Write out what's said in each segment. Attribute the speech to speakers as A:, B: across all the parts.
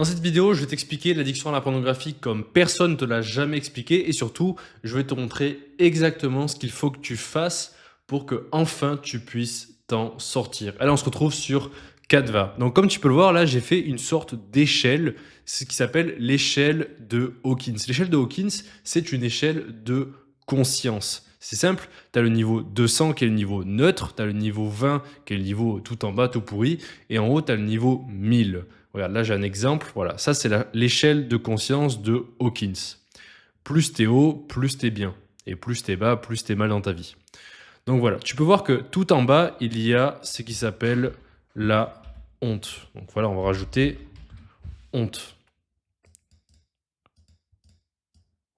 A: Dans cette vidéo, je vais t'expliquer l'addiction à la pornographie comme personne ne te l'a jamais expliqué et surtout, je vais te montrer exactement ce qu'il faut que tu fasses pour que enfin tu puisses t'en sortir. Allez, on se retrouve sur Canva. Donc comme tu peux le voir, là, j'ai fait une sorte d'échelle, ce qui s'appelle l'échelle de Hawkins. L'échelle de Hawkins, c'est une échelle de conscience. C'est simple, tu as le niveau 200 qui est le niveau neutre, tu as le niveau 20 qui est le niveau tout en bas, tout pourri, et en haut, tu as le niveau 1000. Regarde, là j'ai un exemple, voilà, ça c'est l'échelle de conscience de Hawkins. Plus t'es haut, plus t'es bien. Et plus t'es bas, plus t'es mal dans ta vie. Donc voilà, tu peux voir que tout en bas, il y a ce qui s'appelle la honte. Donc voilà, on va rajouter honte.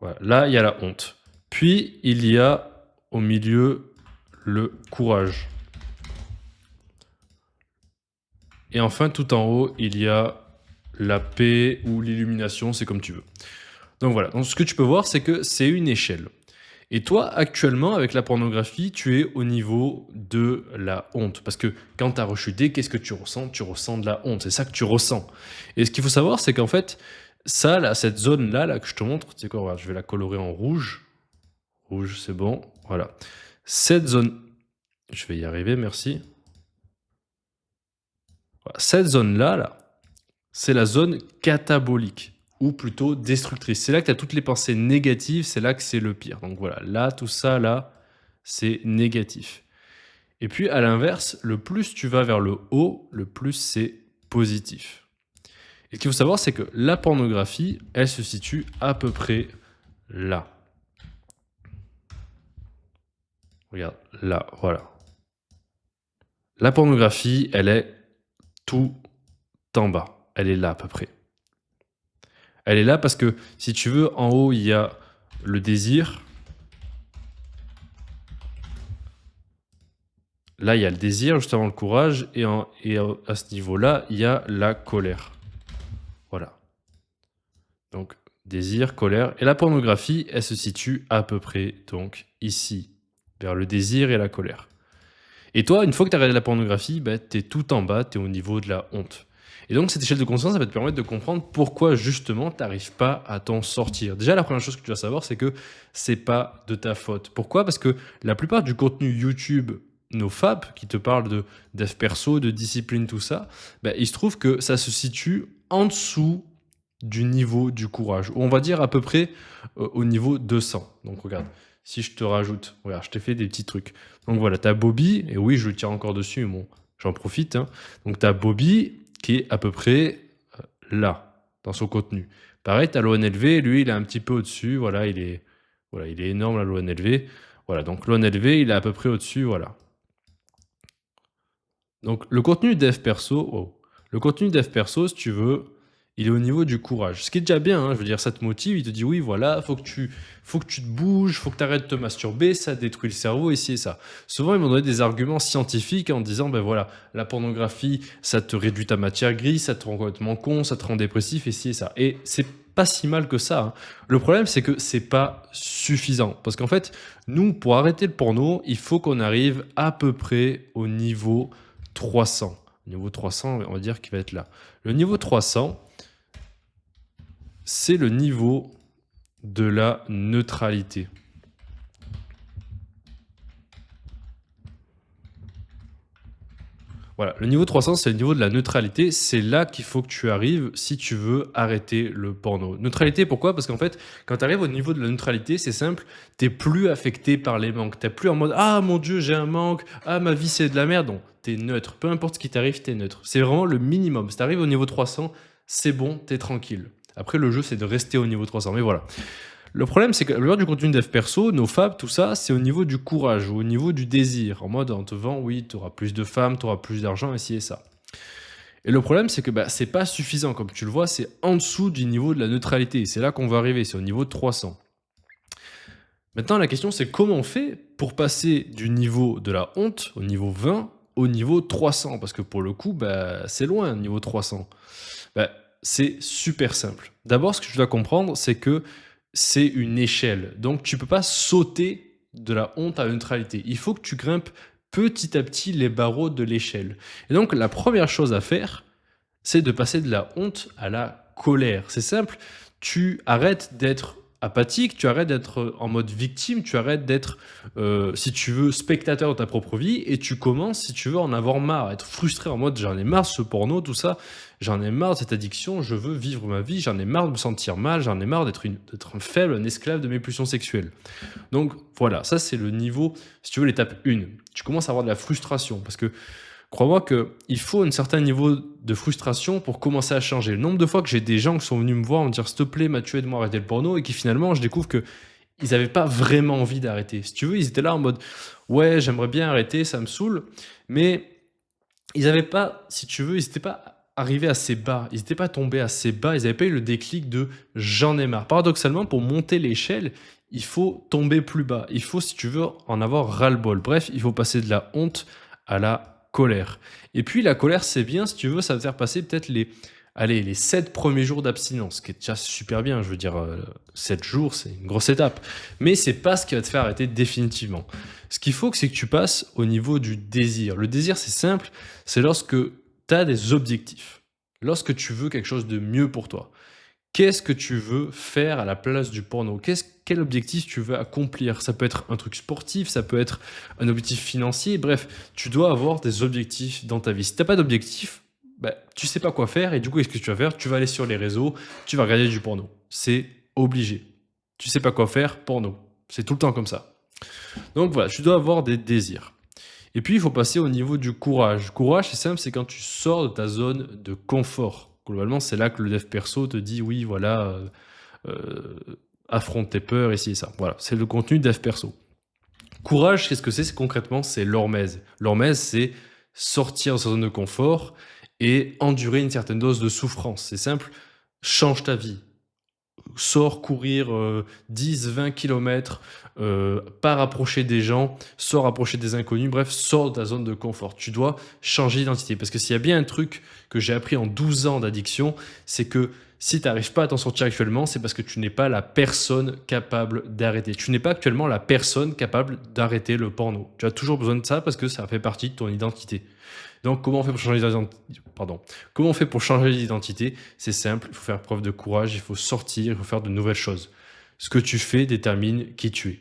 A: Voilà, là il y a la honte. Puis il y a au milieu le courage. Et enfin, tout en haut, il y a la paix ou l'illumination, c'est comme tu veux. Donc voilà, donc ce que tu peux voir, c'est que c'est une échelle. Et toi, actuellement, avec la pornographie, tu es au niveau de la honte. Parce que quand tu as rechuté, qu'est-ce que tu ressens? Tu ressens de la honte, c'est ça que tu ressens. Et ce qu'il faut savoir, c'est qu'en fait, ça, là, cette zone-là là, que je te montre, tu sais quoi, regarde, je vais la colorer en rouge. Rouge, c'est bon, voilà. Cette zone, je vais y arriver, merci. Voilà. Cette zone-là, là, c'est la zone catabolique ou plutôt destructrice. C'est là que tu as toutes les pensées négatives, c'est là que c'est le pire. Donc voilà, là, tout ça, là, c'est négatif. Et puis à l'inverse, le plus tu vas vers le haut, le plus c'est positif. Et ce qu'il faut savoir, c'est que la pornographie, elle se situe à peu près là. Regarde, là, voilà. La pornographie, elle est tout en bas. Elle est là à peu près. Elle est là parce que, si tu veux, en haut, il y a le désir. Là, il y a le désir, juste avant le courage. Et à ce niveau-là, il y a la colère. Voilà. Donc, désir, colère. Et la pornographie, elle se situe à peu près, donc, ici, vers le désir et la colère. Et toi, une fois que tu as regardé la pornographie, bah, tu es tout en bas, tu es au niveau de la honte. Et donc, cette échelle de conscience, ça va te permettre de comprendre pourquoi, justement, tu n'arrives pas à t'en sortir. Déjà, la première chose que tu vas savoir, c'est que c'est pas de ta faute. Pourquoi? Parce que la plupart du contenu YouTube, nos fab, qui te parlent de dev perso, de discipline, tout ça, bah, il se trouve que ça se situe en dessous du niveau du courage, ou on va dire à peu près au niveau 200. Donc regarde, si je te rajoute, regarde, je t'ai fait des petits trucs. Donc voilà, tu as Bobby, et oui, je le tire encore dessus, bon, j'en profite. Hein. Donc tu as Bobby qui est à peu près là, dans son contenu. Pareil, tu as l'ONLV, lui, il est un petit peu au-dessus, voilà, il est énorme, là, l'ONLV. Voilà, donc l'ONLV, il est à peu près au-dessus, voilà. Donc le contenu dev perso, le contenu dev perso, si tu veux, il est au niveau du courage. Ce qui est déjà bien, hein, je veux dire, ça te motive, il te dit oui, voilà, faut que tu te bouges, faut que tu arrêtes de te masturber, ça détruit le cerveau, ici et ça. Souvent, ils m'ont donné des arguments scientifiques en disant, ben voilà, la pornographie, ça te réduit ta matière grise, ça te rend complètement con, ça te rend dépressif, ici et ça. Et c'est pas si mal que ça. Hein. Le problème, c'est que c'est pas suffisant. Parce qu'en fait, nous, pour arrêter le porno, il faut qu'on arrive à peu près au niveau 300. Le niveau 300, on va dire qu'il va être là. Le niveau 300, c'est le niveau de la neutralité. Voilà, le niveau 300, c'est le niveau de la neutralité. C'est là qu'il faut que tu arrives si tu veux arrêter le porno. Neutralité, pourquoi? Parce qu'en fait, quand tu arrives au niveau de la neutralité, c'est simple, tu n'es plus affecté par les manques. Tu n'es plus en mode « Ah mon Dieu, j'ai un manque. Ah ma vie, c'est de la merde. » Non, tu es neutre. Peu importe ce qui t'arrive, tu es neutre. C'est vraiment le minimum. Si tu arrives au niveau 300, c'est bon, tu es tranquille. Après, le jeu, c'est de rester au niveau 300. Mais voilà. Le problème, c'est que la plupart du contenu dev perso, nos fab, tout ça, c'est au niveau du courage ou au niveau du désir. En mode, on te vend, oui, tu auras plus de femmes, tu auras plus d'argent, ici et ça. Et le problème, c'est que c'est pas suffisant. Comme tu le vois, c'est en dessous du niveau de la neutralité. C'est là qu'on va arriver, c'est au niveau de 300. Maintenant, la question, c'est comment on fait pour passer du niveau de la honte, au niveau 20, au niveau 300? Parce que pour le coup, c'est loin, niveau 300. C'est super simple. D'abord, ce que tu dois comprendre, c'est que c'est une échelle. Donc, tu ne peux pas sauter de la honte à la neutralité. Il faut que tu grimpes petit à petit les barreaux de l'échelle. Et donc, la première chose à faire, c'est de passer de la honte à la colère. C'est simple, tu arrêtes d'être apathique, tu arrêtes d'être en mode victime, tu arrêtes d'être, si tu veux, spectateur de ta propre vie et tu commences, si tu veux, à en avoir marre, être frustré en mode j'en ai marre de ce porno, tout ça, j'en ai marre de cette addiction, je veux vivre ma vie, j'en ai marre de me sentir mal, j'en ai marre d'être un faible, un esclave de mes pulsions sexuelles. Donc voilà, ça c'est le niveau, si tu veux, l'étape 1. Tu commences à avoir de la frustration parce que crois-moi qu'il faut un certain niveau de frustration pour commencer à changer. Le nombre de fois que j'ai des gens qui sont venus me voir me dire s'il te plaît Mathieu aide-moi à arrêter le porno et qui finalement je découvre que ils n'avaient pas vraiment envie d'arrêter. Si tu veux, ils étaient là en mode ouais j'aimerais bien arrêter, ça me saoule, mais ils n'avaient pas, si tu veux, ils n'étaient pas arrivés assez bas, ils n'étaient pas tombés assez bas, ils n'avaient pas eu le déclic de j'en ai marre. Paradoxalement, pour monter l'échelle, il faut tomber plus bas. Il faut, si tu veux, en avoir ras-le-bol. Bref, il faut passer de la honte à la colère. Et puis la colère, c'est bien, si tu veux, ça va te faire passer peut-être les 7 premiers jours d'abstinence, ce qui est déjà super bien. Je veux dire, 7 jours, c'est une grosse étape. Mais c'est pas ce qui va te faire arrêter définitivement. Ce qu'il faut, c'est que tu passes au niveau du désir. Le désir, c'est simple, c'est lorsque tu as des objectifs, lorsque tu veux quelque chose de mieux pour toi. Qu'est-ce que tu veux faire à la place du porno? Quel objectif tu veux accomplir? Ça peut être un truc sportif, ça peut être un objectif financier, bref, tu dois avoir des objectifs dans ta vie. Si tu n'as pas d'objectif, bah, tu sais pas quoi faire et du coup, qu'est-ce que tu vas faire? Tu vas aller sur les réseaux, tu vas regarder du porno. C'est obligé. Tu sais pas quoi faire, porno. C'est tout le temps comme ça. Donc voilà, tu dois avoir des désirs. Et puis, il faut passer au niveau du courage. Courage, c'est simple, c'est quand tu sors de ta zone de confort. Globalement, c'est là que le dev perso te dit oui, voilà, affronte tes peurs, ici et ça. Voilà, c'est le contenu dev perso. Courage, qu'est-ce que c'est concrètement? C'est l'hormèse. L'hormèse, c'est sortir de sa zone de confort et endurer une certaine dose de souffrance. C'est simple, change ta vie. Sors courir 10-20 km, pas rapprocher des gens, sors rapprocher des inconnus, bref, sors de ta zone de confort. Tu dois changer d'identité. Parce que s'il y a bien un truc que j'ai appris en 12 ans d'addiction, c'est que si tu n'arrives pas à t'en sortir actuellement, c'est parce que tu n'es pas la personne capable d'arrêter. Tu n'es pas actuellement la personne capable d'arrêter le porno. Tu as toujours besoin de ça parce que ça fait partie de ton identité. Donc, comment on fait pour changer d'identité? Comment on fait pour changer d'identité? C'est simple, il faut faire preuve de courage, il faut sortir, il faut faire de nouvelles choses. Ce que tu fais détermine qui tu es.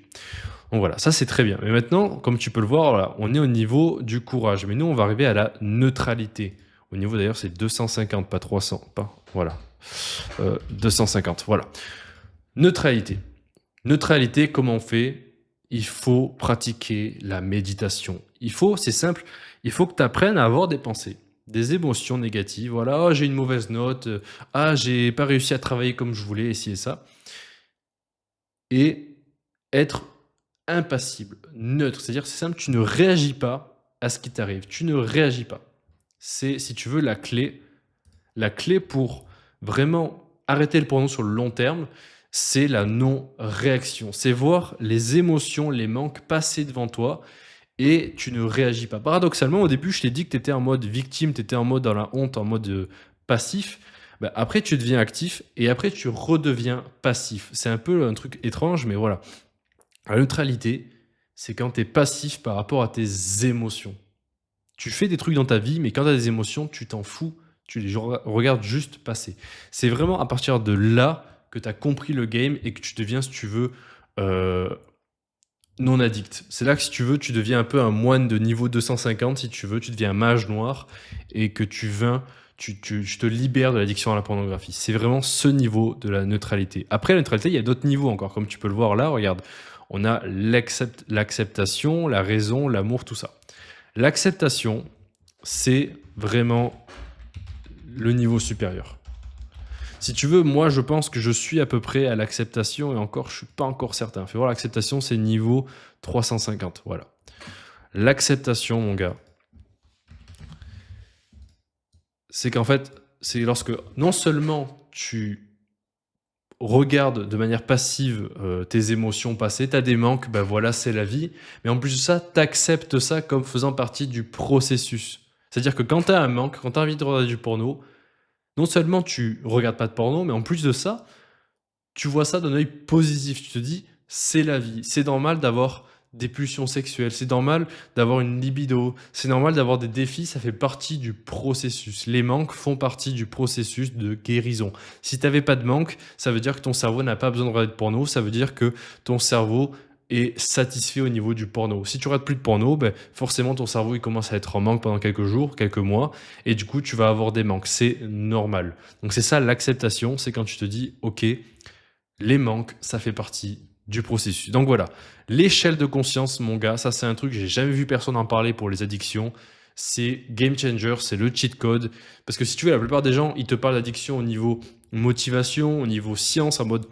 A: Donc voilà, ça c'est très bien. Mais maintenant, comme tu peux le voir, voilà, on est au niveau du courage. Mais nous, on va arriver à la neutralité. Au niveau d'ailleurs, c'est 250, pas 300. Voilà. 250, voilà. Neutralité. Neutralité, comment on fait? Il faut pratiquer la méditation. C'est simple, il faut que tu apprennes à avoir des pensées, des émotions négatives. Voilà, oh, j'ai une mauvaise note, j'ai pas réussi à travailler comme je voulais, ci et ça. Et être impassible, neutre. C'est-à-dire, c'est simple, tu ne réagis pas à ce qui t'arrive. Tu ne réagis pas. C'est, si tu veux, la clé. La clé pour vraiment arrêter le porno sur le long terme, c'est la non-réaction. C'est voir les émotions, les manques passer devant toi et tu ne réagis pas. Paradoxalement, au début, je t'ai dit que tu étais en mode victime, tu étais en mode dans la honte, en mode passif. Bah, après, tu deviens actif et après, tu redeviens passif. C'est un peu un truc étrange, mais voilà. La neutralité, c'est quand tu es passif par rapport à tes émotions. Tu fais des trucs dans ta vie, mais quand tu as des émotions, tu t'en fous. Tu les regardes juste passer. C'est vraiment à partir de là que tu as compris le game et que tu deviens, si tu veux, non addict. C'est là que, si tu veux, tu deviens un peu un moine de niveau 250, si tu veux. Tu deviens un mage noir et que tu te libères de l'addiction à la pornographie. C'est vraiment ce niveau de la neutralité. Après la neutralité, il y a d'autres niveaux encore. Comme tu peux le voir là, regarde. On a l'acceptation, la raison, l'amour, tout ça. L'acceptation, c'est vraiment le niveau supérieur. Si tu veux, moi, je pense que je suis à peu près à l'acceptation et encore, je suis pas encore certain. Fais voir, l'acceptation, c'est niveau 350. Voilà. L'acceptation, mon gars, c'est qu'en fait, c'est lorsque non seulement tu regardes de manière passive tes émotions passées, tu as des manques, ben voilà, c'est la vie. Mais en plus de ça, tu acceptes ça comme faisant partie du processus. C'est-à-dire que quand tu as un manque, quand tu as envie de regarder du porno, non seulement tu regardes pas de porno, mais en plus de ça, tu vois ça d'un œil positif. Tu te dis, c'est la vie. C'est normal d'avoir des pulsions sexuelles, c'est normal d'avoir une libido, c'est normal d'avoir des défis, ça fait partie du processus. Les manques font partie du processus de guérison. Si tu avais pas de manque, ça veut dire que ton cerveau n'a pas besoin de regarder de porno, ça veut dire que ton cerveau est satisfait au niveau du porno. Si tu rates plus de porno, ben, forcément ton cerveau il commence à être en manque pendant quelques jours, quelques mois, et du coup tu vas avoir des manques. C'est normal. Donc c'est ça l'acceptation, c'est quand tu te dis ok, les manques, ça fait partie du processus. Donc voilà, l'échelle de conscience, mon gars, ça c'est un truc, j'ai jamais vu personne en parler pour les addictions. C'est game changer, c'est le cheat code. Parce que si tu veux, la plupart des gens, ils te parlent d'addiction au niveau motivation, au niveau science, en mode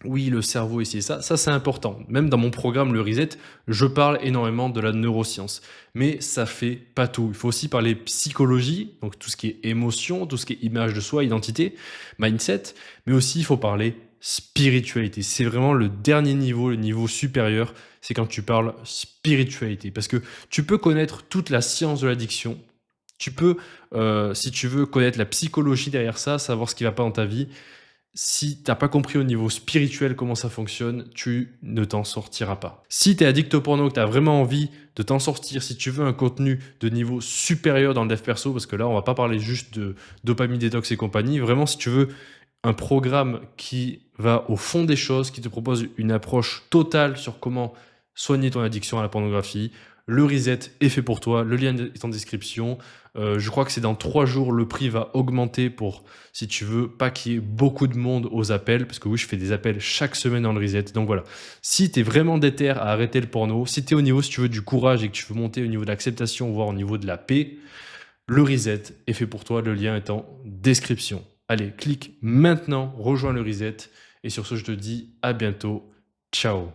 A: oui, le cerveau ici et ça. Ça, c'est important. Même dans mon programme, le Reset, je parle énormément de la neuroscience. Mais ça fait pas tout. Il faut aussi parler psychologie, donc tout ce qui est émotion, tout ce qui est image de soi, identité, mindset. Mais aussi, il faut parler spiritualité. C'est vraiment le dernier niveau, le niveau supérieur. C'est quand tu parles spiritualité. Parce que tu peux connaître toute la science de l'addiction. Tu peux, si tu veux, connaître la psychologie derrière ça, savoir ce qui va pas dans ta vie. Si t'as pas compris au niveau spirituel comment ça fonctionne, tu ne t'en sortiras pas. Si tu es addict au porno, que tu as vraiment envie de t'en sortir, si tu veux un contenu de niveau supérieur dans le dev perso, parce que là on va pas parler juste de dopamine détox et compagnie, vraiment si tu veux un programme qui va au fond des choses, qui te propose une approche totale sur comment soigner ton addiction à la pornographie, le reset est fait pour toi, le lien est en description. Je crois que c'est dans 3 jours, le prix va augmenter pour, si tu veux, pas qu'il y ait beaucoup de monde aux appels, parce que oui, je fais des appels chaque semaine dans le reset. Donc voilà, si tu es vraiment déter à arrêter le porno, si tu es au niveau, si tu veux, du courage et que tu veux monter au niveau de l'acceptation, voire au niveau de la paix, le reset est fait pour toi, le lien est en description. Allez, clique maintenant, rejoins le reset. Et sur ce, je te dis à bientôt. Ciao.